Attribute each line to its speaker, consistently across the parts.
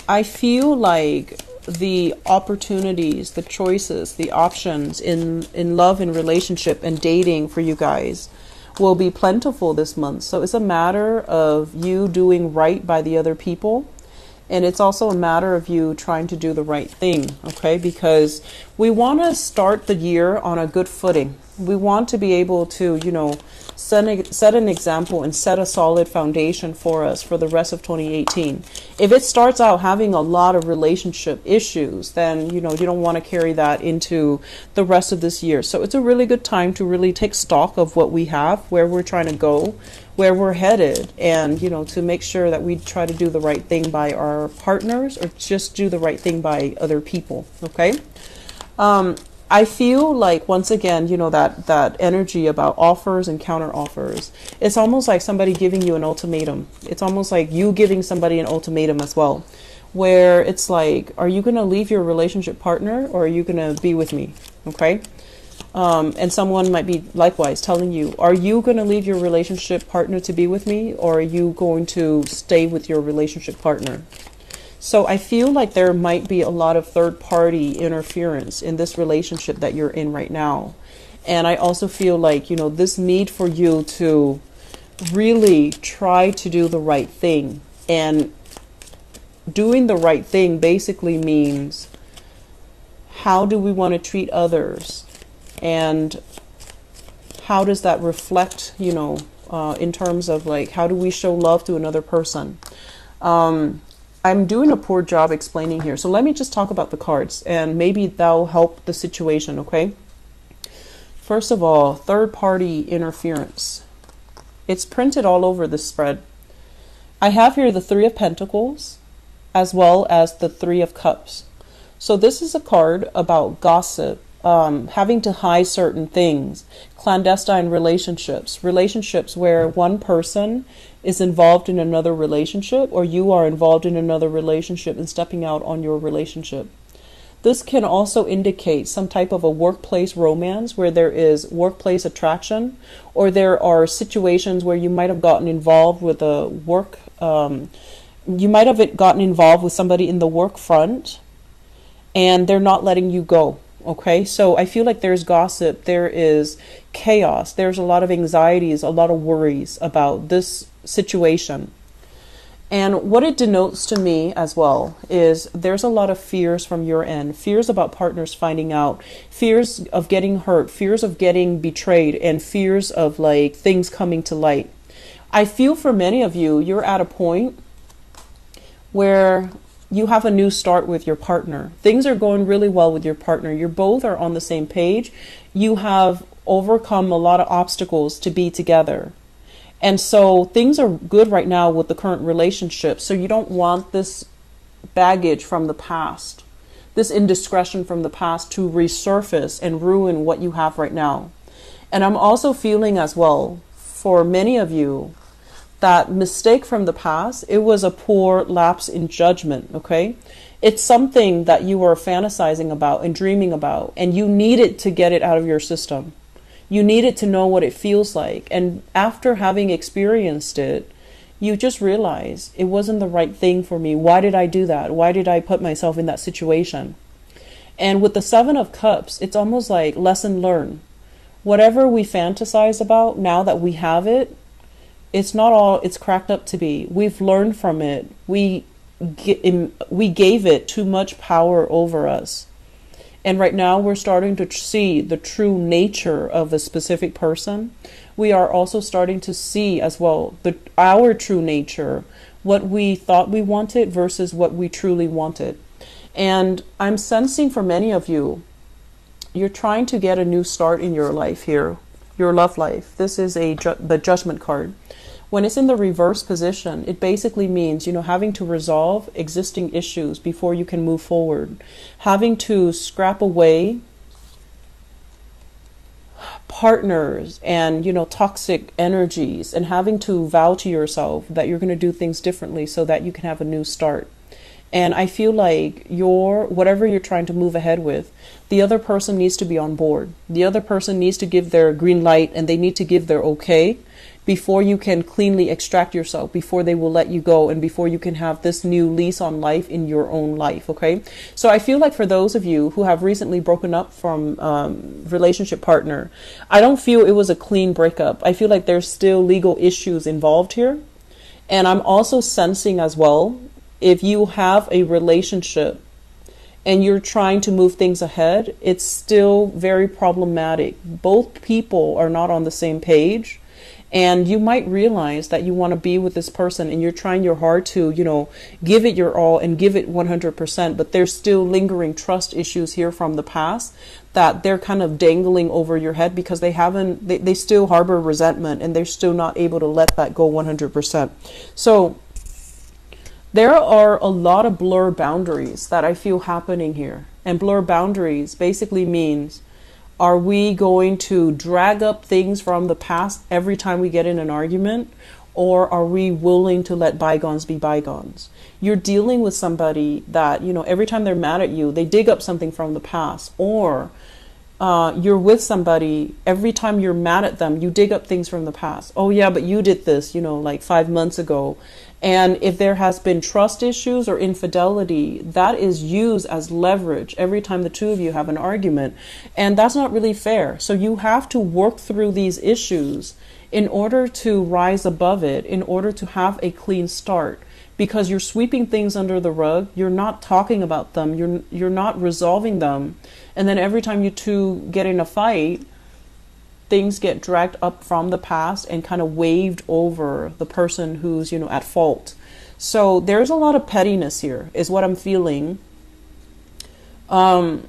Speaker 1: I feel like the opportunities, the choices, the options in love and relationship and dating for you guys will be plentiful this month. So it's a matter of you doing right by the other people. And it's also a matter of you trying to do the right thing, okay? Because we want to start the year on a good footing. We want to be able to, you know, set an example and set a solid foundation for us for the rest of 2018. If it starts out having a lot of relationship issues, then, you know, you don't want to carry that into the rest of this year. So it's a really good time to really take stock of what we have, where we're trying to go, where we're headed, and, you know, to make sure that we try to do the right thing by our partners or just do the right thing by other people, okay? I feel like, once again, you know, that energy about offers and counter offers, it's almost like somebody giving you an ultimatum. It's almost like you giving somebody an ultimatum as well, where it's like, are you going to leave your relationship partner or are you going to be with me? Okay. And someone might be likewise telling you, are you going to leave your relationship partner to be with me, or are you going to stay with your relationship partner? So I feel like there might be a lot of third-party interference in this relationship that you're in right now. And I also feel like, you know, this need for you to really try to do the right thing. And doing the right thing basically means, how do we want to treat others? And how does that reflect, you know, in terms of like, how do we show love to another person? I'm doing a poor job explaining here. So let me just talk about the cards and maybe that'll help the situation, okay? First of all, third-party interference. It's printed all over the spread. I have here the Three of Pentacles as well as the Three of Cups. So this is a card about gossip, having to hide certain things, clandestine relationships, relationships where one person is involved in another relationship, or you are involved in another relationship and stepping out on your relationship. This can also indicate some type of a workplace romance where there is workplace attraction, or there are situations where you might have gotten involved with a work, you might have gotten involved with somebody in the work front and they're not letting you go. Okay, so I feel like there's gossip, there is chaos, there's a lot of anxieties, a lot of worries about this situation. And what it denotes to me as well is there's a lot of fears from your end, fears about partners finding out, fears of getting hurt, fears of getting betrayed, and fears of like things coming to light. I feel for many of you, you're at a point where you have a new start with your partner. Things are going really well with your partner. You both are on the same page. You have overcome a lot of obstacles to be together. And so things are good right now with the current relationship. So you don't want this baggage from the past, this indiscretion from the past to resurface and ruin what you have right now. And I'm also feeling as well, for many of you, that mistake from the past, it was a poor lapse in judgment, okay? It's something that you were fantasizing about and dreaming about, and you needed to get it out of your system. You needed to know what it feels like. And after having experienced it, you just realize it wasn't the right thing for me. Why did I do that? Why did I put myself in that situation? And with the Seven of Cups, it's almost like lesson learned. Whatever we fantasize about, now that we have it, it's not all it's cracked up to be. We've learned from it. We gave it too much power over us. And right now we're starting to see the true nature of a specific person. We are also starting to see as well our true nature, what we thought we wanted versus what we truly wanted. And I'm sensing for many of you, you're trying to get a new start in your life here, your love life. This is the Judgment card. When it's in the reverse position, it basically means, you know, having to resolve existing issues before you can move forward, having to scrap away partners and, you know, toxic energies, and having to vow to yourself that you're going to do things differently so that you can have a new start. And I feel like whatever you're trying to move ahead with, the other person needs to be on board. The other person needs to give their green light, and they need to give their okay, before you can cleanly extract yourself, before they will let you go, and before you can have this new lease on life in your own life. Okay, so I feel like for those of you who have recently broken up from relationship partner, I don't feel it was a clean breakup. I feel like there's still legal issues involved here. And I'm also sensing as well, if you have a relationship and you're trying to move things ahead, it's still very problematic. Both people are not on the same page. And you might realize that you want to be with this person and you're trying your hard to, give it your all and give it 100%. But there's still lingering trust issues here from the past that they're kind of dangling over your head because they still harbor resentment and they're still not able to let that go 100%. So there are a lot of blur boundaries that I feel happening here. And blur boundaries basically means, are we going to drag up things from the past every time we get in an argument? Or are we willing to let bygones be bygones? You're dealing with somebody that, every time they're mad at you, they dig up something from the past. Or you're with somebody, every time you're mad at them, you dig up things from the past. Oh yeah, but you did this, like 5 months ago. And if there has been trust issues or infidelity, that is used as leverage every time the two of you have an argument. And that's not really fair. So you have to work through these issues in order to rise above it, in order to have a clean start. Because you're sweeping things under the rug, you're not talking about them, you're not resolving them. And then every time you two get in a fight, things get dragged up from the past and kind of waved over the person who's, at fault. So there's a lot of pettiness here, is what I'm feeling. And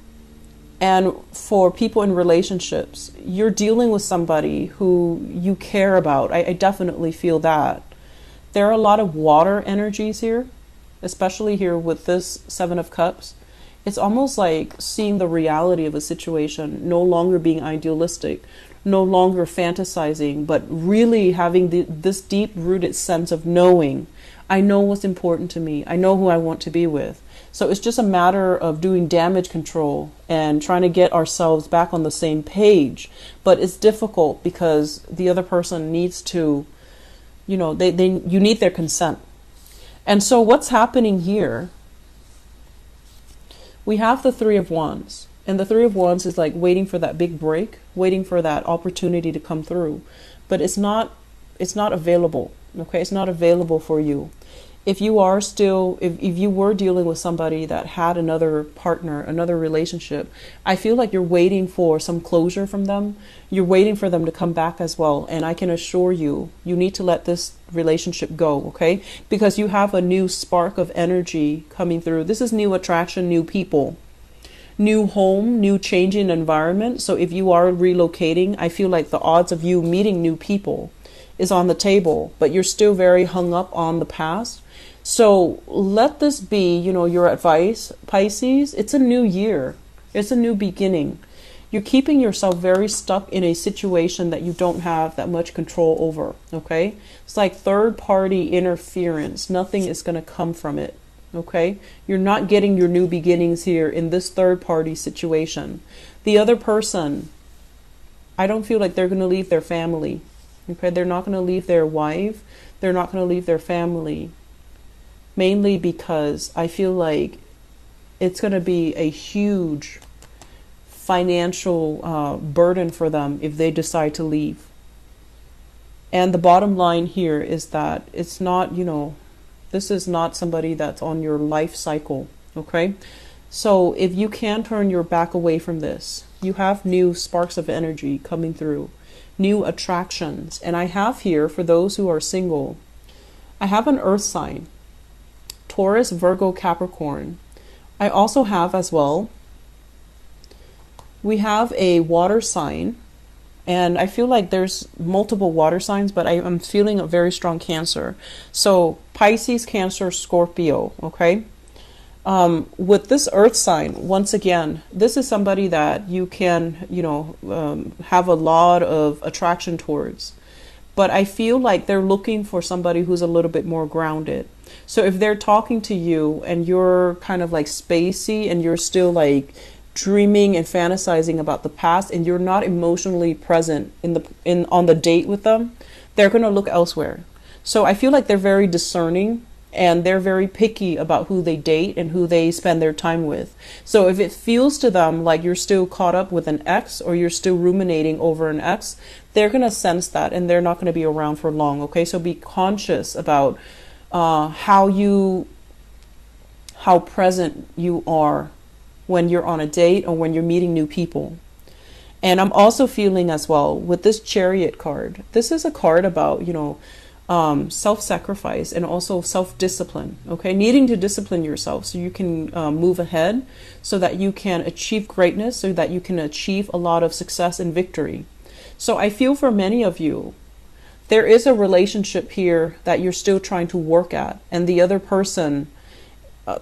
Speaker 1: for people in relationships, you're dealing with somebody who you care about. I definitely feel that. There are a lot of water energies here, especially here with this 7 of Cups. It's almost like seeing the reality of a situation, no longer being idealistic, no longer fantasizing, but really having this deep-rooted sense of knowing, I know what's important to me. I know who I want to be with. So it's just a matter of doing damage control and trying to get ourselves back on the same page. But it's difficult because the other person needs to, you need their consent. And so what's happening here, we have the 3 of Wands. And the 3 of Wands is like waiting for that big break, waiting for that opportunity to come through. But it's not available. Okay, it's not available for you. If you are still, if you were dealing with somebody that had another partner, another relationship, I feel like you're waiting for some closure from them. You're waiting for them to come back as well. And I can assure you, you need to let this relationship go, okay? Because you have a new spark of energy coming through. This is new attraction, new people, new home, new changing environment. So if you are relocating, I feel like the odds of you meeting new people is on the table, but you're still very hung up on the past. So let this be, your advice, Pisces. It's a new year. It's a new beginning. You're keeping yourself very stuck in a situation that you don't have that much control over, okay? It's like third-party interference. Nothing is going to come from it, okay? You're not getting your new beginnings here in this third-party situation. The other person, I don't feel like they're going to leave their family, okay? They're not going to leave their wife. They're not going to leave their family. Mainly because I feel like it's going to be a huge financial burden for them if they decide to leave. And the bottom line here is that it's not, this is not somebody that's on your life cycle, okay? So if you can turn your back away from this, you have new sparks of energy coming through, new attractions. And I have here, for those who are single, I have an earth sign. Taurus, Virgo, Capricorn. I also have as well, we have a water sign, and I feel like there's multiple water signs, but I'm feeling a very strong Cancer. So Pisces, Cancer, Scorpio, okay? With this earth sign, once again, this is somebody that you can, have a lot of attraction towards. But I feel like they're looking for somebody who's a little bit more grounded. So if they're talking to you and you're kind of like spacey and you're still like dreaming and fantasizing about the past and you're not emotionally present on the date with them, they're going to look elsewhere. So I feel like they're very discerning, and they're very picky about who they date and who they spend their time with. So if it feels to them like you're still caught up with an ex, or you're still ruminating over an ex, they're going to sense that, and they're not going to be around for long. Okay, so be conscious about how present you are when you're on a date or when you're meeting new people. And I'm also feeling as well with this Chariot card, this is a card about, self-sacrifice and also self-discipline. Okay, needing to discipline yourself so you can move ahead, so that you can achieve greatness, so that you can achieve a lot of success and victory. So I feel for many of you, there is a relationship here that you're still trying to work at, and the other person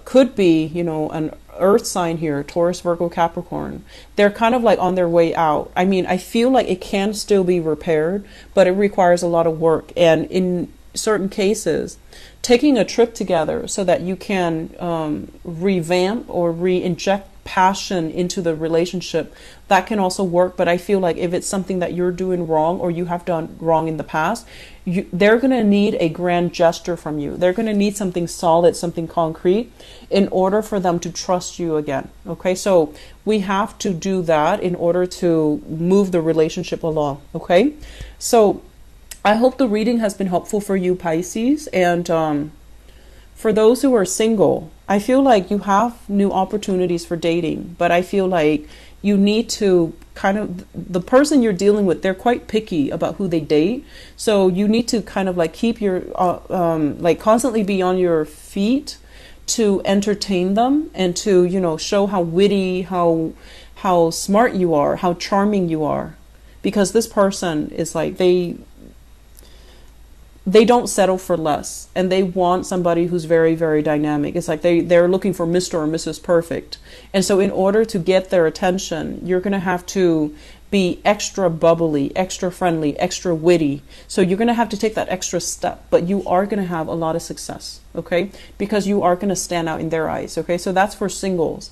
Speaker 1: could be, an earth sign here, Taurus, Virgo, Capricorn. They're kind of like on their way out. I mean, I feel like it can still be repaired, but it requires a lot of work. And in certain cases, taking a trip together so that you can revamp or re-inject passion into the relationship, that can also work. But I feel like if it's something that you're doing wrong or you have done wrong in the past, they're going to need a grand gesture from you. They're going to need something solid, something concrete, in order for them to trust you again. Okay, so we have to do that in order to move the relationship along. Okay, so I hope the reading has been helpful for you, Pisces. And for those who are single, I feel like you have new opportunities for dating, but I feel like you need to the person you're dealing with, they're quite picky about who they date. So you need to kind of like keep your, constantly be on your feet to entertain them and to, show how witty, how smart you are, how charming you are. Because this person is like, they don't settle for less, and they want somebody who's very, very dynamic. It's like they're looking for Mr. or Mrs. Perfect. And so in order to get their attention, you're going to have to be extra bubbly, extra friendly, extra witty. So you're going to have to take that extra step, but you are going to have a lot of success, okay? Because you are going to stand out in their eyes, okay? So that's for singles.